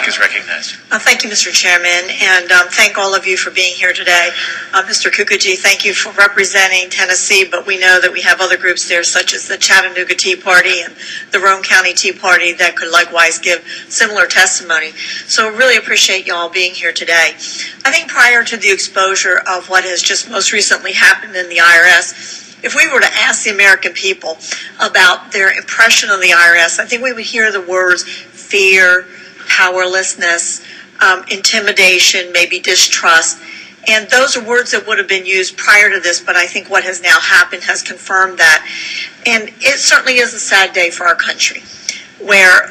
mic is recognized. Thank you, Mr. Chairman, and thank all of you for being here today. Mr. Kukuji, thank you for representing Tennessee, but we know that we have other groups there, such as the Chattanooga Tea Party and the Rome County Tea Party, that could likewise give similar testimony. So really appreciate you all being here today. I think prior to the exposure of what has just most recently happened in the IRS, if we were to ask the American people about their impression of the IRS, I think we would hear the words fear, powerlessness, intimidation, maybe distrust. And those are words that would have been used prior to this, but I think what has now happened has confirmed that. And it certainly is a sad day for our country, where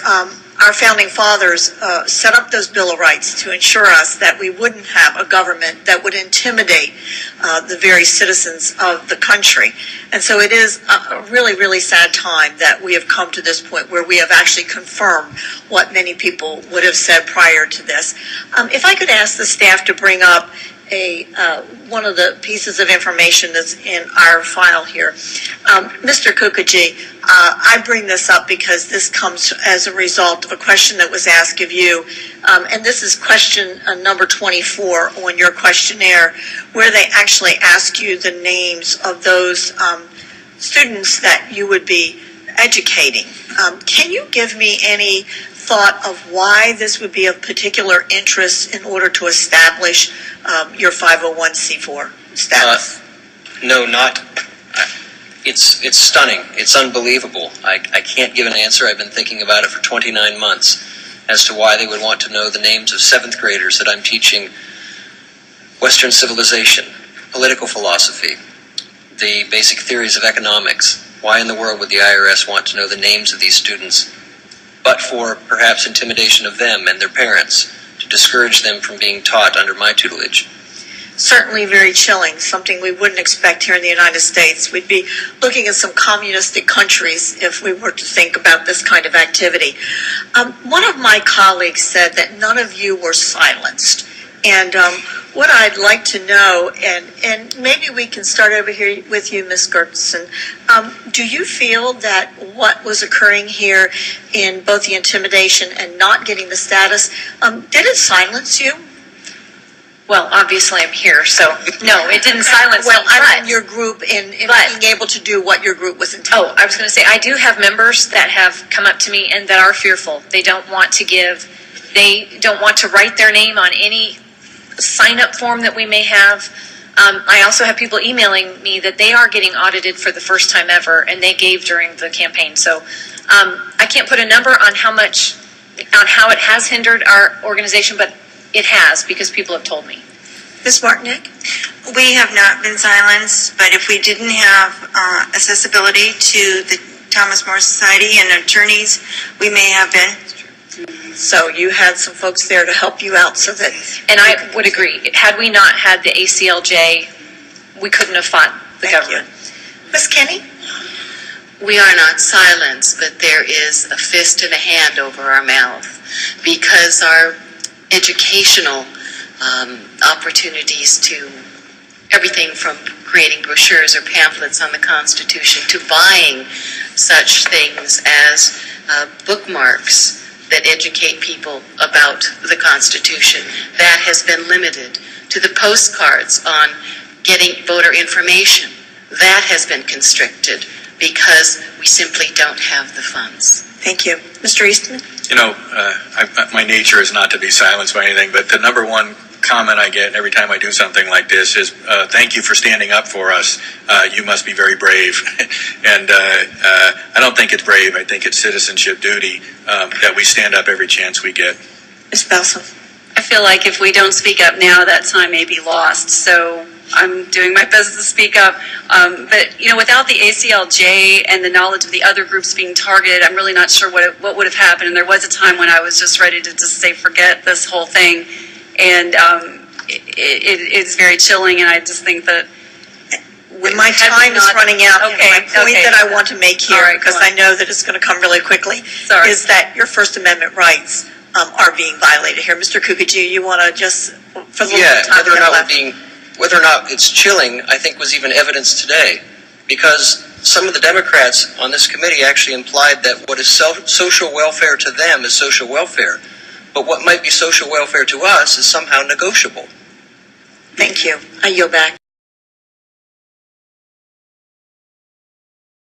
our founding fathers set up those Bill of Rights to ensure us that we wouldn't have a government that would intimidate the very citizens of the country. And so it is a really, really sad time that we have come to this point where we have actually confirmed what many people would have said prior to this. If I could ask the staff to bring up one of the pieces of information that's in our file here. Mr. Kukuji, I bring this up because this comes as a result of a question that was asked of you, and this is question number 24 on your questionnaire, where they actually ask you the names of those students that you would be educating. Can you give me any thought of why this would be of particular interest in order to establish your 501c4 status? No, not. It's stunning. It's unbelievable. I can't give an answer. I've been thinking about it for 29 months as to why they would want to know the names of 7th graders that I'm teaching Western civilization, political philosophy, the basic theories of economics. Why in the world would the IRS want to know the names of these students, but for perhaps intimidation of them and their parents, to discourage them from being taught under my tutelage? Certainly very chilling, something we wouldn't expect here in the United States. We'd be looking at some communistic countries if we were to think about this kind of activity. One of my colleagues said that none of you were silenced. And what I'd like to know, and maybe we can start over here with you, Ms. Gertson, do you feel that what was occurring here in both the intimidation and not getting the status, did it silence you? Well, obviously I'm here, so no, it didn't silence me. Well, I mean your group in being able to do what your group was intended. Oh, I was going to say, I do have members that have come up to me and that are fearful. They don't want to write their name on any sign-up form that we may have. I also have people emailing me that they are getting audited for the first time ever, and they gave during the campaign. So I can't put a number on how it has hindered our organization, but it has, because people have told me. Ms. Martinek? We have not been silenced, but if we didn't have accessibility to the Thomas More Society and attorneys, we may have been. So you had some folks there to help you out so that... And I would agree. Had we not had the ACLJ, we couldn't have fought the government. Ms. Kenny? We are not silenced, but there is a fist and a hand over our mouth because our educational opportunities to everything from creating brochures or pamphlets on the Constitution to buying such things as bookmarks that educate people about the Constitution, that has been limited. To the postcards on getting voter information, that has been constricted because we simply don't have the funds. Thank you. Mr. Eastman? You know, my nature is not to be silenced by anything, but the number one comment I get every time I do something like this is, thank you for standing up for us. You must be very brave. And I don't think it's brave. I think it's citizenship duty that we stand up every chance we get. Ms. Belson? I feel like if we don't speak up now, that time may be lost. So I'm doing my best to speak up. But, you know, without the ACLJ and the knowledge of the other groups being targeted, I'm really not sure what would have happened. And there was a time when I was just ready to just say, forget this whole thing. And it's very chilling. And I just think that my time is running out. My point that I want to make here, because I know that it's going to come really quickly, is that your First Amendment rights are being violated here. Mr. Kukuji, you want to just, for the little time we have left. Whether or not it's chilling, I think was even evidenced today, because some of the Democrats on this committee actually implied that what is social welfare to them is social welfare. but what might be social welfare to us is somehow negotiable. Thank you. I yield back.